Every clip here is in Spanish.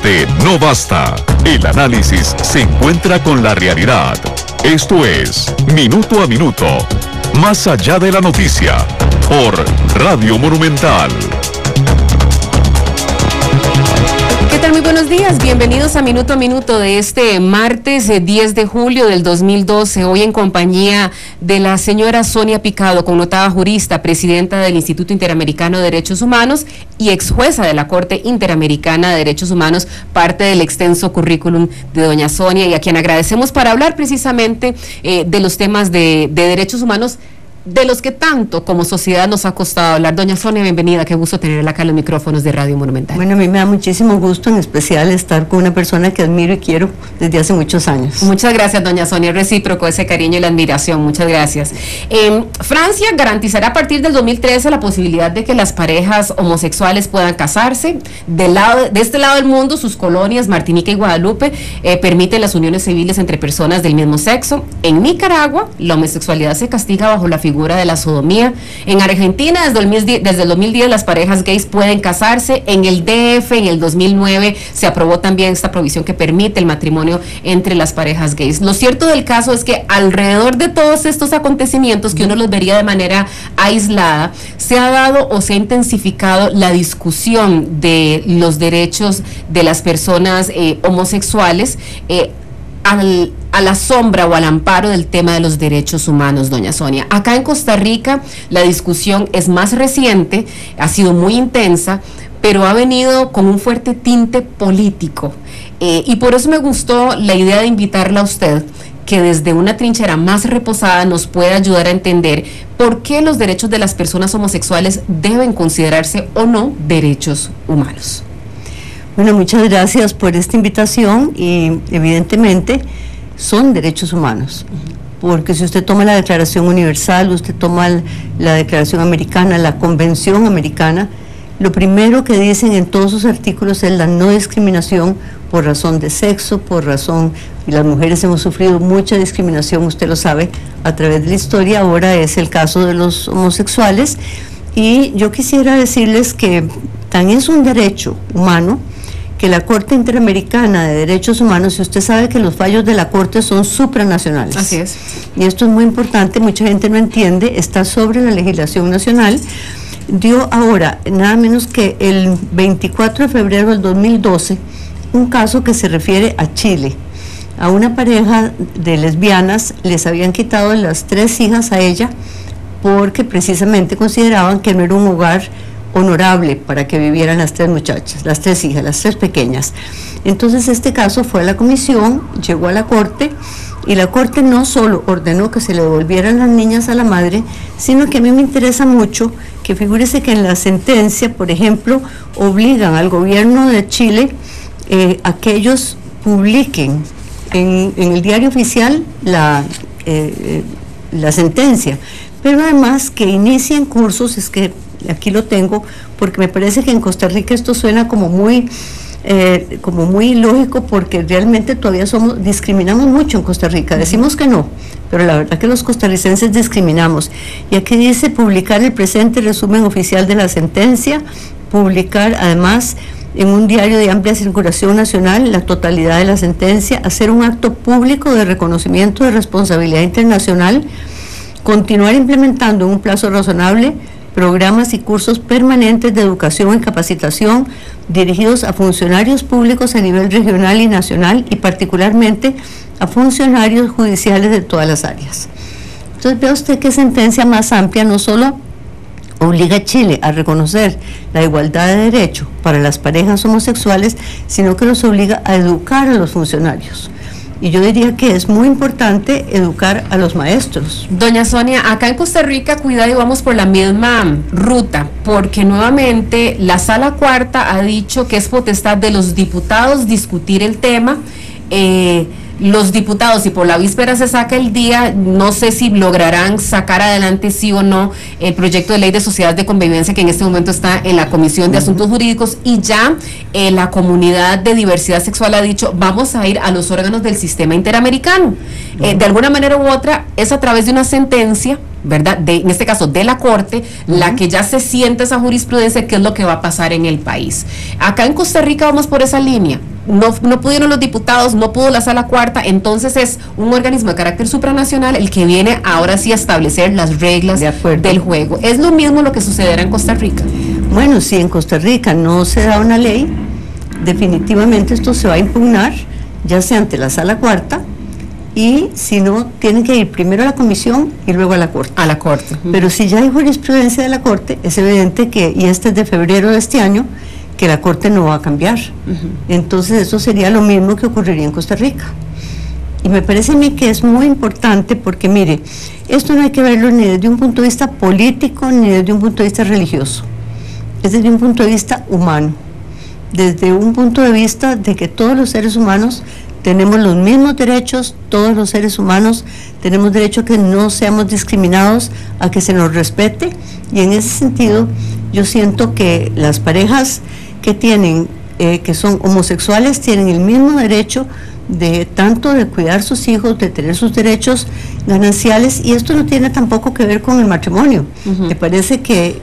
debate no basta. El análisis se encuentra con la realidad. Esto es Minuto a Minuto, más allá de la noticia, por Radio Monumental. ¿Qué tal? Muy buenos días, bienvenidos a Minuto de este martes 10 de julio del 2012, hoy en compañía de la señora Sonia Picado, connotada jurista, presidenta del Instituto Interamericano de Derechos Humanos y ex jueza de la Corte Interamericana de Derechos Humanos, parte del extenso currículum de doña Sonia, y a quien agradecemos para hablar precisamente de los temas de derechos humanos, de los que tanto como sociedad nos ha costado hablar. Doña Sonia, bienvenida, qué gusto tenerla acá en los micrófonos de Radio Monumental. Bueno, a mí me da muchísimo gusto, en especial estar con una persona que admiro y quiero desde hace muchos años. Muchas gracias, doña Sonia, recíproco ese cariño y la admiración, muchas gracias. Francia garantizará a partir del 2013 la posibilidad de que las parejas homosexuales puedan casarse. De este lado del mundo, sus colonias, Martinica y Guadalupe, permiten las uniones civiles entre personas del mismo sexo. En Nicaragua, la homosexualidad se castiga bajo la figura de la sodomía. En Argentina, desde el 2010, las parejas gays pueden casarse. En el DF, en el 2009, se aprobó también esta provisión que permite el matrimonio entre las parejas gays. Lo cierto del caso es que alrededor de todos estos acontecimientos, que uno los vería de manera aislada, se ha dado o se ha intensificado la discusión de los derechos de las personas homosexuales, a la sombra o al amparo del tema de los derechos humanos, doña Sonia. Acá en Costa Rica la discusión es más reciente, ha sido muy intensa, pero ha venido con un fuerte tinte político. Y por eso me gustó la idea de invitarla a usted, que desde una trinchera más reposada nos puede ayudar a entender por qué los derechos de las personas homosexuales deben considerarse o no derechos humanos. Bueno, muchas gracias por esta invitación y evidentemente son derechos humanos, porque si usted toma la Declaración Universal, usted toma la Declaración Americana, la Convención Americana, lo primero que dicen en todos sus artículos es la no discriminación por razón de sexo, y las mujeres hemos sufrido mucha discriminación, usted lo sabe, a través de la historia. Ahora es el caso de los homosexuales, y yo quisiera decirles que tan es un derecho humano que la Corte Interamericana de Derechos Humanos, si usted sabe que los fallos de la Corte son supranacionales. Así es. Y esto es muy importante, mucha gente no entiende, está sobre la legislación nacional. Dio ahora, nada menos que el 24 de febrero del 2012, un caso que se refiere a Chile. A una pareja de lesbianas les habían quitado las 3 hijas a ella porque precisamente consideraban que no era un hogar honorable para que vivieran las 3 muchachas, las 3 hijas, las 3 pequeñas. Entonces este caso fue a la comisión, llegó a la Corte, y la Corte no solo ordenó que se le devolvieran las niñas a la madre, sino que a mí me interesa mucho que figúrese que en la sentencia, por ejemplo, obligan al gobierno de Chile a que ellos publiquen en el diario oficial la sentencia, pero además que inicien cursos. Es que aquí lo tengo, porque me parece que en Costa Rica esto suena como muy lógico, porque realmente todavía discriminamos mucho en Costa Rica. Decimos que no, pero la verdad que los costarricenses discriminamos. Y aquí dice: publicar el presente resumen oficial de la sentencia, publicar además en un diario de amplia circulación nacional la totalidad de la sentencia, hacer un acto público de reconocimiento de responsabilidad internacional, continuar implementando en un plazo razonable programas y cursos permanentes de educación y capacitación dirigidos a funcionarios públicos a nivel regional y nacional, y particularmente a funcionarios judiciales de todas las áreas. Entonces vea usted qué sentencia más amplia. No solo obliga a Chile a reconocer la igualdad de derecho para las parejas homosexuales, sino que los obliga a educar a los funcionarios. Y yo diría que es muy importante educar a los maestros. Doña Sonia, acá en Costa Rica, cuidado, y vamos por la misma ruta, porque nuevamente la Sala Cuarta ha dicho que es potestad de los diputados discutir el tema. Los diputados, si por la víspera se saca el día, no sé si lograrán sacar adelante sí o no el proyecto de ley de sociedades de convivencia, que en este momento está en la Comisión de Asuntos Jurídicos, y ya la comunidad de diversidad sexual ha dicho: vamos a ir a los órganos del sistema interamericano. De alguna manera u otra es a través de una sentencia, ¿verdad? En este caso de la Corte, la que ya se siente esa jurisprudencia, qué es lo que va a pasar en el país. Acá en Costa Rica vamos por esa línea. no pudieron los diputados, no pudo la Sala Cuarta, entonces es un organismo de carácter supranacional el que viene ahora sí a establecer las reglas del juego. ¿Es lo mismo lo que sucederá en Costa Rica? Bueno, si en Costa Rica no se da una ley, definitivamente esto se va a impugnar, ya sea ante la Sala Cuarta, y si no, tienen que ir primero a la comisión y luego a la Corte. A la Corte. Pero si ya hay jurisprudencia de la Corte, es evidente que, y este es de febrero de este año, que la Corte no va a cambiar. Entonces eso sería lo mismo que ocurriría en Costa Rica. Y me parece a mí que es muy importante porque, mire, esto no hay que verlo ni desde un punto de vista político ni desde un punto de vista religioso. Es desde un punto de vista humano. Desde un punto de vista de que todos los seres humanos tenemos los mismos derechos, todos los seres humanos tenemos derecho a que no seamos discriminados, a que se nos respete, y en ese sentido yo siento que las parejas que tienen, que son homosexuales, tienen el mismo derecho de tanto de cuidar sus hijos, de tener sus derechos gananciales, y esto no tiene tampoco que ver con el matrimonio. Me parece que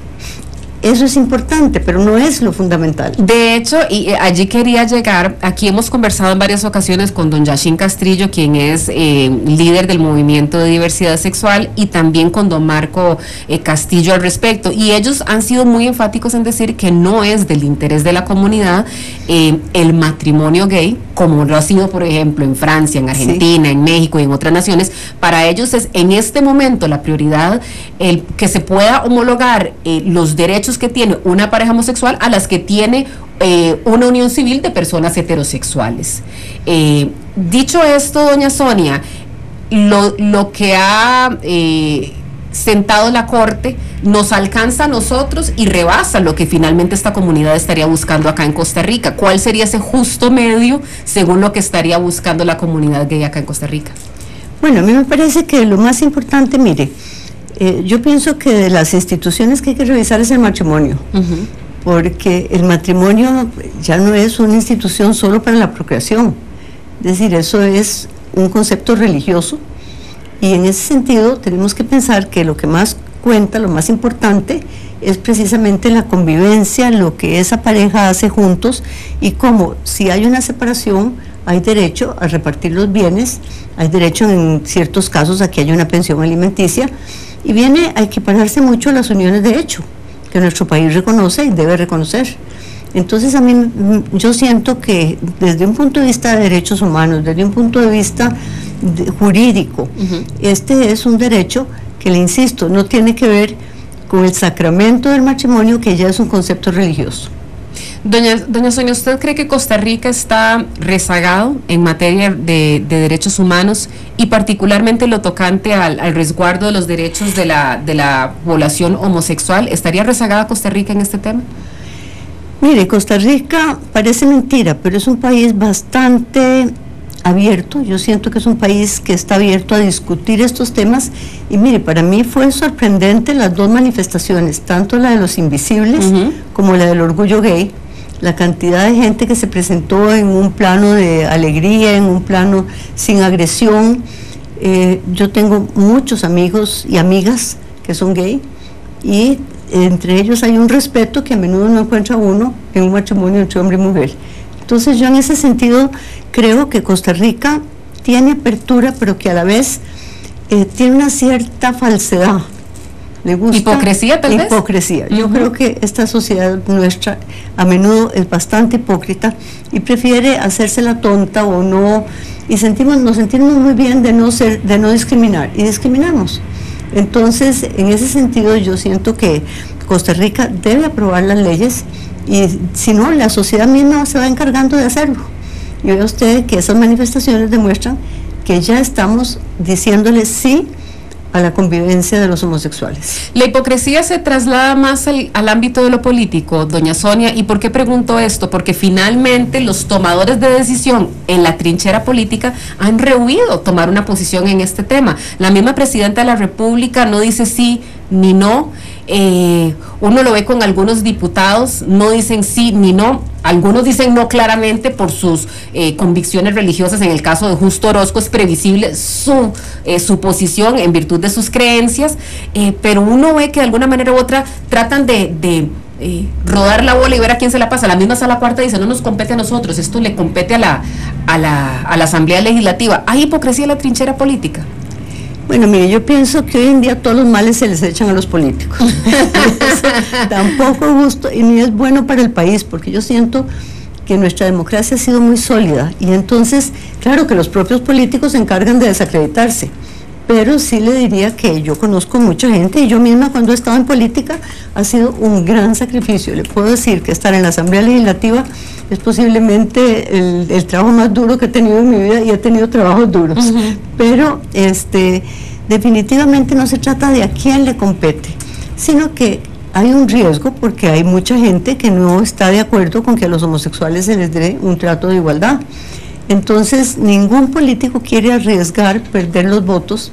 eso es importante, pero no es lo fundamental. De hecho, y allí quería llegar, aquí hemos conversado en varias ocasiones con don Yashin Castrillo, quien es líder del movimiento de diversidad sexual, y también con don Marco Castillo al respecto, y ellos han sido muy enfáticos en decir que no es del interés de la comunidad el matrimonio gay, como lo ha sido, por ejemplo, en Francia, en Argentina, en México y en otras naciones. Para ellos es en este momento la prioridad el que se pueda homologar los derechos que tiene una pareja homosexual a las que tiene una unión civil de personas heterosexuales. Dicho esto, doña Sonia, lo que ha sentado la Corte nos alcanza a nosotros y rebasa lo que finalmente esta comunidad estaría buscando acá en Costa Rica. ¿Cuál sería ese justo medio según lo que estaría buscando la comunidad gay acá en Costa Rica? Bueno, a mí me parece que lo más importante, mire, yo pienso que de las instituciones que hay que revisar es el matrimonio, porque el matrimonio ya no es una institución solo para la procreación, es decir, eso es un concepto religioso, y en ese sentido tenemos que pensar que lo que más cuenta, lo más importante, es precisamente la convivencia, lo que esa pareja hace juntos, y cómo si hay una separación hay derecho a repartir los bienes, hay derecho en ciertos casos a que haya una pensión alimenticia, y viene a equipararse mucho a las uniones de hecho, que nuestro país reconoce y debe reconocer. Entonces a mí, yo siento que desde un punto de vista de derechos humanos, desde un punto de vista jurídico, este es un derecho que, le insisto, no tiene que ver con el sacramento del matrimonio, que ya es un concepto religioso. Doña Sonia, ¿usted cree que Costa Rica está rezagado en materia de derechos humanos y particularmente lo tocante al resguardo de los derechos de la población homosexual? ¿Estaría rezagada Costa Rica en este tema? Mire, Costa Rica parece mentira, pero es un país bastante abierto. Yo siento que es un país que está abierto a discutir estos temas, y mire, para mí fue sorprendente las dos manifestaciones, tanto la de los invisibles como la del orgullo gay, la cantidad de gente que se presentó en un plano de alegría, en un plano sin agresión. Yo tengo muchos amigos y amigas que son gay, y entre ellos hay un respeto que a menudo no encuentra uno en un matrimonio entre hombre y mujer. Entonces yo en ese sentido creo que Costa Rica tiene apertura, pero que a la vez tiene una cierta falsedad. ¿Le gusta? ¿Hipocresía tal vez? Hipocresía. Yo creo que esta sociedad nuestra a menudo es bastante hipócrita y prefiere hacerse la tonta o no, y nos sentimos muy bien de no discriminar, y discriminamos. Entonces, en ese sentido yo siento que Costa Rica debe aprobar las leyes, y si no, la sociedad misma se va encargando de hacerlo. Y vea usted que esas manifestaciones demuestran que ya estamos diciéndole sí a la convivencia de los homosexuales. La hipocresía se traslada más al ámbito de lo político, doña Sonia. ¿Y por qué pregunto esto? Porque finalmente los tomadores de decisión en la trinchera política han rehuido tomar una posición en este tema. La misma presidenta de la República no dice sí ni no. Uno lo ve con algunos diputados, no dicen sí ni no, algunos dicen no claramente por sus convicciones religiosas. En el caso de Justo Orozco es previsible su posición en virtud de sus creencias, pero uno ve que de alguna manera u otra tratan de rodar la bola y ver a quién se la pasa. La misma Sala Cuarta dice, no nos compete a nosotros, esto le compete a la Asamblea Legislativa. ¿Hay hipocresía en la trinchera política? Bueno, mire, yo pienso que hoy en día todos los males se les echan a los políticos. Tampoco es justo y ni es bueno para el país, porque yo siento que nuestra democracia ha sido muy sólida y entonces, claro que los propios políticos se encargan de desacreditarse, pero sí le diría que yo conozco mucha gente y yo misma cuando he estado en política ha sido un gran sacrificio. Le puedo decir que estar en la Asamblea Legislativa es posiblemente el trabajo más duro que he tenido en mi vida y he tenido trabajos duros, pero definitivamente no se trata de a quién le compete, sino que hay un riesgo porque hay mucha gente que no está de acuerdo con que a los homosexuales se les dé un trato de igualdad. Entonces, ningún político quiere arriesgar perder los votos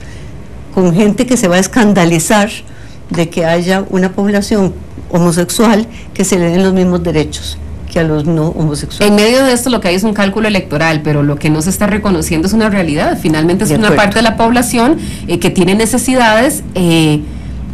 con gente que se va a escandalizar de que haya una población homosexual que se le den los mismos derechos que a los no homosexuales. En medio de esto lo que hay es un cálculo electoral, pero lo que no se está reconociendo es una realidad. Finalmente es una parte de la población que tiene necesidades,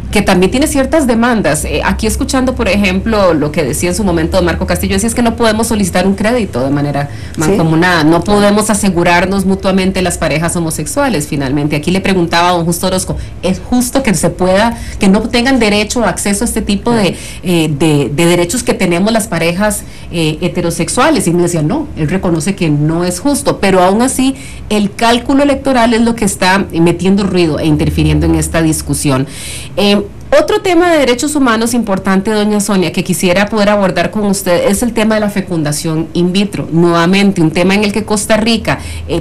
que también tiene ciertas demandas. Aquí escuchando, por ejemplo, lo que decía en su momento Marco Castillo, decía es que no podemos solicitar un crédito de manera mancomunada, no podemos asegurarnos mutuamente las parejas homosexuales. Finalmente, aquí le preguntaba a don Justo Orozco, ¿es justo que se pueda, que no tengan derecho o acceso a este tipo de derechos que tenemos las parejas heterosexuales? Y me decía, no, él reconoce que no es justo, pero aún así el cálculo electoral es lo que está metiendo ruido e interfiriendo en esta discusión. Otro tema de derechos humanos importante, doña Sonia, que quisiera poder abordar con usted es el tema de la fecundación in vitro. Nuevamente, un tema en el que Costa Rica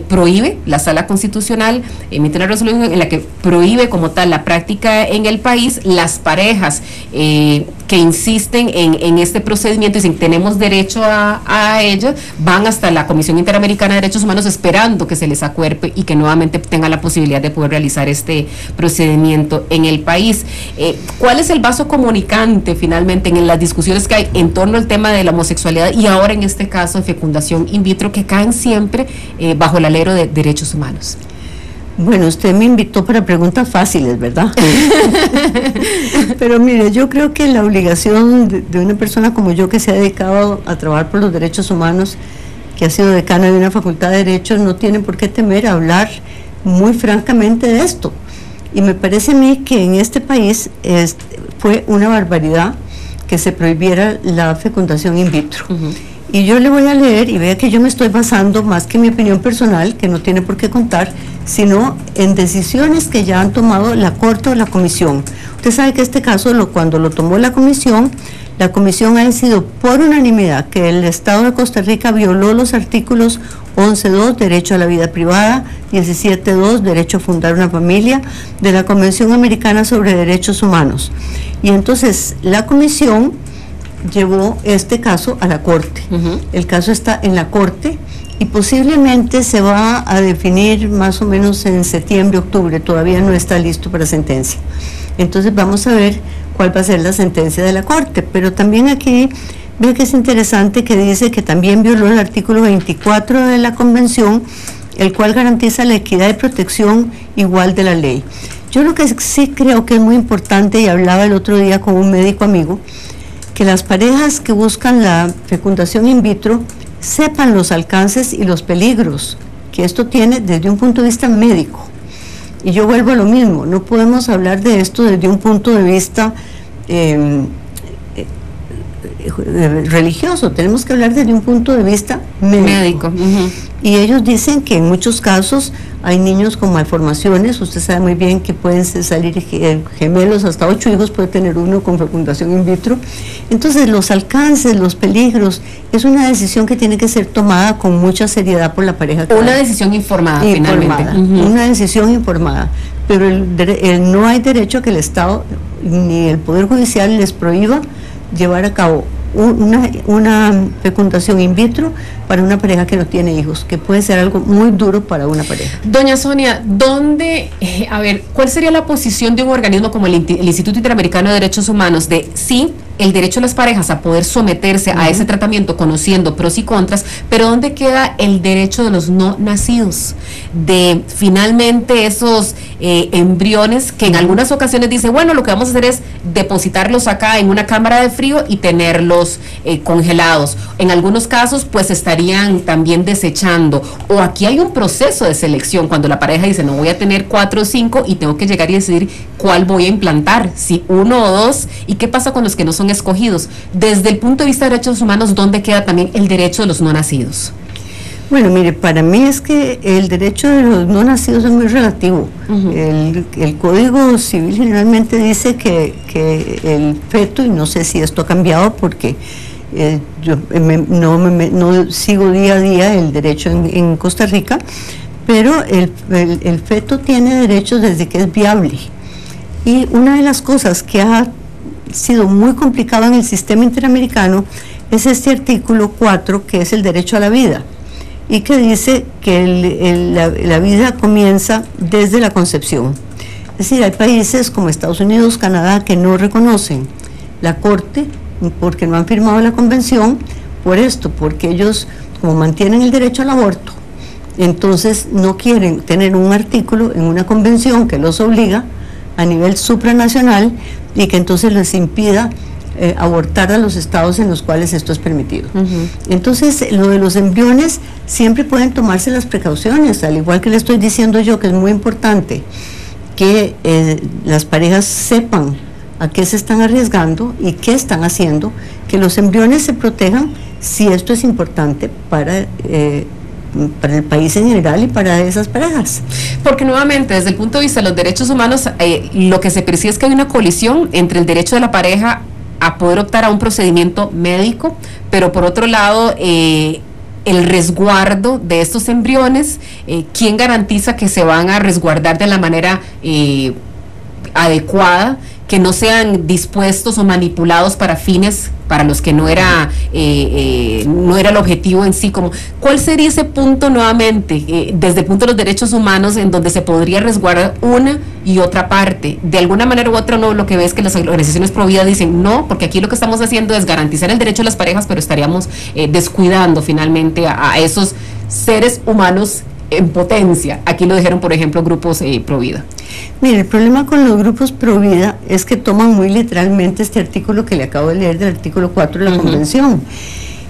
prohíbe, la Sala Constitucional emite una resolución en la que prohíbe como tal la práctica en el país. Las parejas que insisten en este procedimiento y dicen tenemos derecho a ello, van hasta la Comisión Interamericana de Derechos Humanos esperando que se les acuerpe y que nuevamente tengan la posibilidad de poder realizar este procedimiento en el país. ¿Cuál es el vaso comunicante finalmente en las discusiones que hay en torno al tema de la homosexualidad y ahora en este caso de fecundación in vitro que caen siempre bajo el alero de derechos humanos? Bueno, usted me invitó para preguntas fáciles, ¿verdad? Pero mire, yo creo que la obligación de una persona como yo que se ha dedicado a trabajar por los derechos humanos, que ha sido decana de una facultad de derechos, no tiene por qué temer a hablar muy francamente de esto. Y me parece a mí que en este país fue una barbaridad que se prohibiera la fecundación in vitro. Y yo le voy a leer y vea que yo me estoy basando más que en mi opinión personal, que no tiene por qué contar, sino en decisiones que ya han tomado la Corte o la Comisión. Usted sabe que este caso, cuando lo tomó la Comisión ha decidido por unanimidad que el Estado de Costa Rica violó los artículos 11.2, derecho a la vida privada, 17.2, derecho a fundar una familia, de la Convención Americana sobre Derechos Humanos. Y entonces la Comisión llevó este caso a la Corte. El caso está en la Corte y posiblemente se va a definir más o menos en septiembre, octubre, todavía no está listo para sentencia. Entonces vamos a ver cuál va a ser la sentencia de la Corte, pero también aquí veo que es interesante que dice que también violó el artículo 24 de la Convención, el cual garantiza la equidad y protección igual de la ley. Yo lo que sí creo que es muy importante, y hablaba el otro día con un médico amigo, que las parejas que buscan la fecundación in vitro sepan los alcances y los peligros que esto tiene desde un punto de vista médico. Y yo vuelvo a lo mismo, no podemos hablar de esto desde un punto de vista religioso, tenemos que hablar desde un punto de vista médico. Y ellos dicen que en muchos casos hay niños con malformaciones, usted sabe muy bien que pueden salir gemelos, hasta 8 hijos puede tener uno con fecundación in vitro. Entonces los alcances, los peligros, es una decisión que tiene que ser tomada con mucha seriedad por la pareja. Una decisión informada finalmente. Una decisión informada, pero no hay derecho a que el Estado ni el Poder Judicial les prohíba llevar a cabo una fecundación in vitro para una pareja que no tiene hijos, que puede ser algo muy duro para una pareja. Doña Sonia, ¿cuál sería la posición de un organismo como el Instituto Interamericano de Derechos Humanos de sí el derecho de las parejas a poder someterse a ese tratamiento conociendo pros y contras, pero ¿dónde queda el derecho de los no nacidos? De finalmente esos embriones que en algunas ocasiones dicen, bueno, lo que vamos a hacer es depositarlos acá en una cámara de frío y tenerlos congelados. En algunos casos pues estarían también desechando, o aquí hay un proceso de selección cuando la pareja dice, no, voy a tener 4 o 5 y tengo que llegar y decidir cuál voy a implantar, si 1 o 2, y qué pasa con los que no son escogidos. Desde el punto de vista de derechos humanos, ¿dónde queda también el derecho de los no nacidos? Bueno, mire, para mí es que el derecho de los no nacidos es muy relativo. El Código Civil generalmente dice que el feto, y no sé si esto ha cambiado porque yo no sigo día a día el derecho en Costa Rica, pero el feto tiene derechos desde que es viable. Y una de las cosas que ha sido muy complicado en el sistema interamericano es este artículo 4, que es el derecho a la vida, y que dice que la vida comienza desde la concepción. Es decir, hay países como Estados Unidos, Canadá, que no reconocen la Corte porque no han firmado la convención por esto, porque ellos, como mantienen el derecho al aborto, entonces no quieren tener un artículo en una convención que los obliga a nivel supranacional y que entonces les impida abortar a los estados en los cuales esto es permitido. Entonces, lo de los embriones siempre pueden tomarse las precauciones, al igual que le estoy diciendo yo que es muy importante que las parejas sepan a qué se están arriesgando y qué están haciendo, que los embriones se protejan si esto es importante para el país en general y para esas parejas. Porque nuevamente, desde el punto de vista de los derechos humanos, lo que se percibe es que hay una colisión entre el derecho de la pareja a poder optar a un procedimiento médico, pero por otro lado, el resguardo de estos embriones, ¿quién garantiza que se van a resguardar de la manera adecuada, que no sean dispuestos o manipulados para fines para los que no era el objetivo en sí? Como, ¿cuál sería ese punto nuevamente, desde el punto de los derechos humanos, en donde se podría resguardar una y otra parte? De alguna manera u otra, no, lo que ves que las organizaciones pro vida dicen, no, porque aquí lo que estamos haciendo es garantizar el derecho de las parejas, pero estaríamos descuidando finalmente a esos seres humanos en potencia. Aquí lo dijeron, por ejemplo, grupos pro vida. Mire, el problema con los grupos pro vida es que toman muy literalmente este artículo que le acabo de leer, del artículo 4 de la Convención.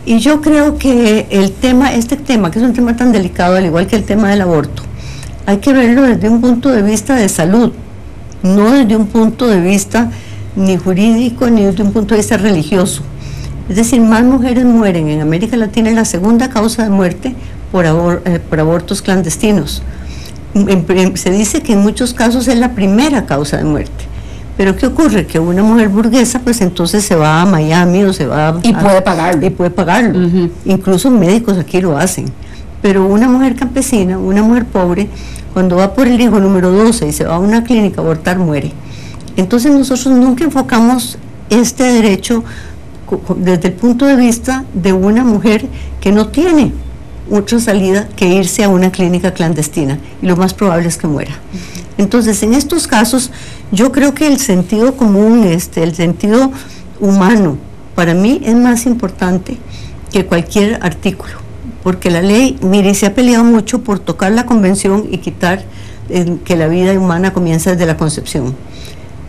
Y yo creo que este tema, que es un tema tan delicado, al igual que el tema del aborto, hay que verlo desde un punto de vista de salud, no desde un punto de vista ni jurídico, ni desde un punto de vista religioso. Es decir, más mujeres mueren en América Latina, es la segunda causa de muerte por abortos clandestinos. Se dice que en muchos casos es la primera causa de muerte. Pero ¿qué ocurre? Que una mujer burguesa pues entonces se va a Miami o se va y puede pagarlo. Y puede pagarlo. Incluso médicos aquí lo hacen. Pero una mujer campesina, una mujer pobre, cuando va por el hijo número 12 y se va a una clínica a abortar, muere. Entonces nosotros nunca enfocamos este derecho desde el punto de vista de una mujer que no tiene otra salida que irse a una clínica clandestina, y lo más probable es que muera. Entonces, en estos casos, yo creo que el sentido común, el sentido humano, para mí es más importante que cualquier artículo, porque la ley, mire, se ha peleado mucho por tocar la convención y quitar que la vida humana comienza desde la concepción.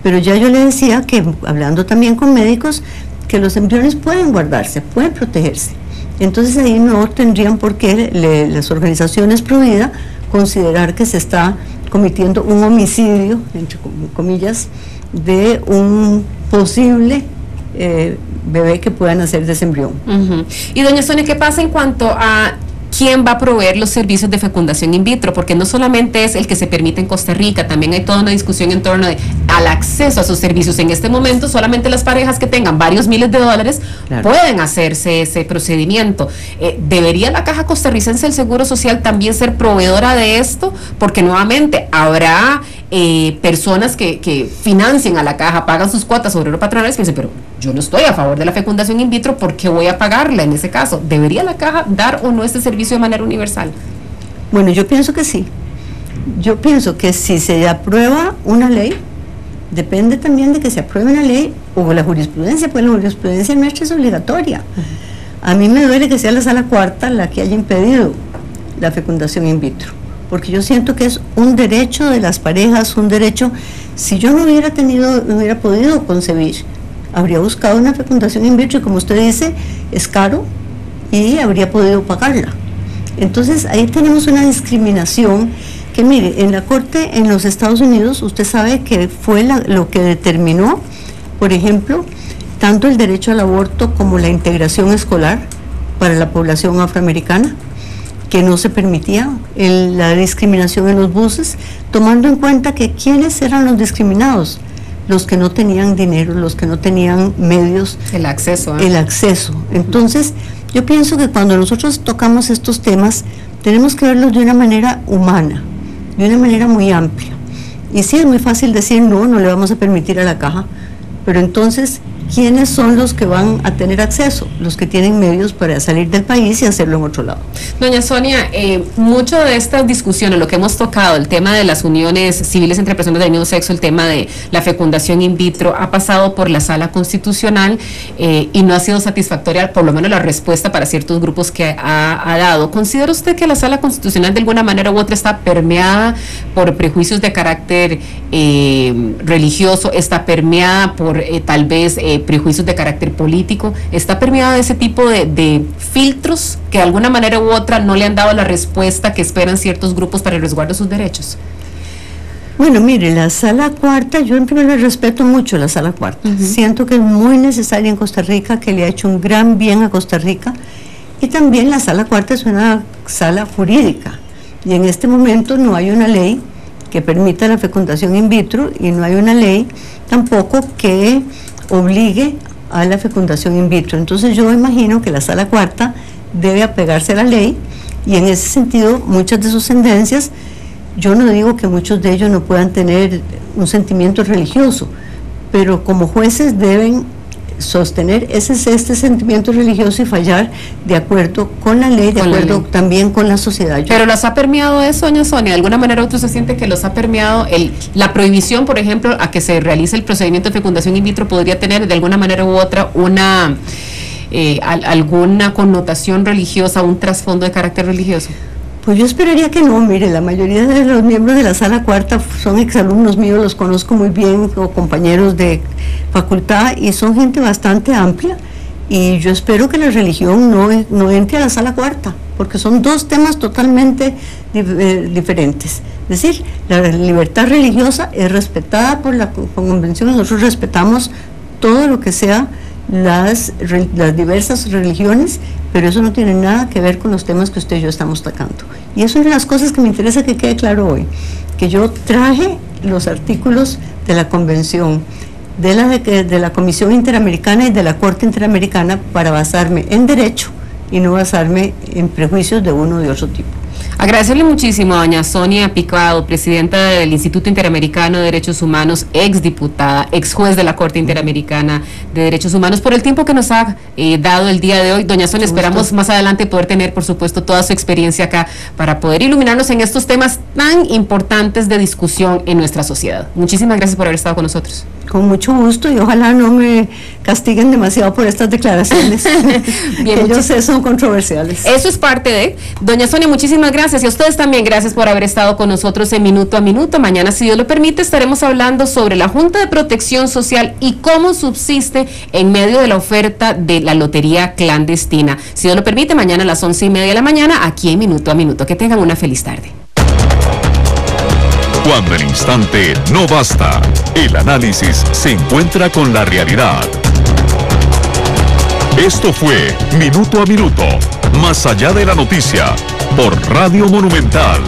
Pero ya yo le decía que, hablando también con médicos, que los embriones pueden guardarse, pueden protegerse. Entonces ahí no tendrían por qué las organizaciones pro vida considerar que se está cometiendo un homicidio, entre comillas, de un posible bebé que pueda nacer de ese embrión. Y doña Sonia, ¿qué pasa en cuanto a quién va a proveer los servicios de fecundación in vitro? Porque no solamente es el que se permite en Costa Rica, también hay toda una discusión en torno al acceso a esos servicios. En este momento solamente las parejas que tengan varios miles de dólares pueden hacerse ese procedimiento. ¿Debería la Caja Costarricense del Seguro Social también ser proveedora de esto? Porque nuevamente habrá personas que financian a la Caja, pagan sus cuotas obrero patronales, que dicen, pero yo no estoy a favor de la fecundación in vitro, ¿por qué voy a pagarla en ese caso? ¿Debería la Caja dar o no este servicio de manera universal? Bueno, yo pienso que sí. Yo pienso que si se aprueba una ley depende también de que se apruebe una ley o la jurisprudencia, pues la jurisprudencia nuestra es obligatoria. A mí me duele que sea la Sala Cuarta la que haya impedido la fecundación in vitro, porque yo siento que es un derecho de las parejas, un derecho. Si yo no hubiera podido concebir, habría buscado una fecundación in vitro y, como usted dice, es caro y habría podido pagarla. Entonces ahí tenemos una discriminación que, mire, en la Corte en los Estados Unidos, usted sabe que fue lo que determinó, por ejemplo, tanto el derecho al aborto como la integración escolar para la población afroamericana, que no se permitía la discriminación en los buses, tomando en cuenta que ¿quiénes eran los discriminados? Los que no tenían dinero, los que no tenían medios. El acceso. El acceso. Entonces, yo pienso que cuando nosotros tocamos estos temas, tenemos que verlos de una manera humana, de una manera muy amplia. Y sí, es muy fácil decir, no le vamos a permitir a la caja, pero entonces, ¿quiénes son los que van a tener acceso? Los que tienen medios para salir del país y hacerlo en otro lado. Doña Sonia, mucho de estas discusiones, lo que hemos tocado, el tema de las uniones civiles entre personas del mismo sexo, el tema de la fecundación in vitro, ha pasado por la Sala Constitucional y no ha sido satisfactoria, por lo menos la respuesta para ciertos grupos que ha dado. ¿Considera usted que la Sala Constitucional de alguna manera u otra está permeada por prejuicios de carácter religioso, está permeada por tal vez prejuicios de carácter político, está permeada de ese tipo de filtros que de alguna manera u otra no le han dado la respuesta que esperan ciertos grupos para el resguardo de sus derechos? Bueno, mire, la Sala Cuarta, yo en primer lugar respeto mucho la Sala Cuarta. Siento que es muy necesaria en Costa Rica, que le ha hecho un gran bien a Costa Rica, y también la Sala Cuarta es una sala jurídica, y en este momento no hay una ley que permita la fecundación in vitro, y no hay una ley tampoco que obligue a la fecundación in vitro. Entonces yo imagino que la Sala Cuarta debe apegarse a la ley, y en ese sentido muchas de sus sentencias, yo no digo que muchos de ellos no puedan tener un sentimiento religioso, pero como jueces deben sostener este sentimiento religioso y fallar de acuerdo con la ley, de acuerdo también con la sociedad. ¿Pero las ha permeado eso, doña Sonia? ¿De alguna manera u otra se siente que los ha permeado la prohibición, por ejemplo, a que se realice el procedimiento de fecundación in vitro podría tener de alguna manera u otra alguna connotación religiosa, un trasfondo de carácter religioso? Pues yo esperaría que no. Mire, la mayoría de los miembros de la Sala Cuarta son exalumnos míos, los conozco muy bien, o compañeros de facultad, y son gente bastante amplia, y yo espero que la religión no entre a la Sala Cuarta, porque son dos temas totalmente diferentes. Es decir, la libertad religiosa es respetada por la Convención, nosotros respetamos todo lo que sea las diversas religiones, pero eso no tiene nada que ver con los temas que usted y yo estamos tocando. Y eso es una de las cosas que me interesa que quede claro hoy, que yo traje los artículos de la Convención, de la Comisión Interamericana y de la Corte Interamericana para basarme en derecho y no basarme en prejuicios de uno o de otro tipo. Agradecerle muchísimo a doña Sonia Picado, presidenta del Instituto Interamericano de Derechos Humanos, exdiputada, ex juez de la Corte Interamericana de Derechos Humanos, por el tiempo que nos ha dado el día de hoy. Doña Sonia, esperamos más adelante poder tener, por supuesto, toda su experiencia acá para poder iluminarnos en estos temas tan importantes de discusión en nuestra sociedad. Muchísimas gracias por haber estado con nosotros. Con mucho gusto, y ojalá no me castiguen demasiado por estas declaraciones. Bien, que yo sé son controversiales. Eso es parte de. Doña Sonia, muchísimas gracias, y a ustedes también gracias por haber estado con nosotros en Minuto a Minuto. Mañana, si Dios lo permite, estaremos hablando sobre la Junta de Protección Social y cómo subsiste en medio de la oferta de la lotería clandestina. Si Dios lo permite, mañana a las 11:30 de la mañana, aquí en Minuto a Minuto. Que tengan una feliz tarde. Cuando el instante no basta, el análisis se encuentra con la realidad. Esto fue Minuto a Minuto, más allá de la noticia, por Radio Monumental.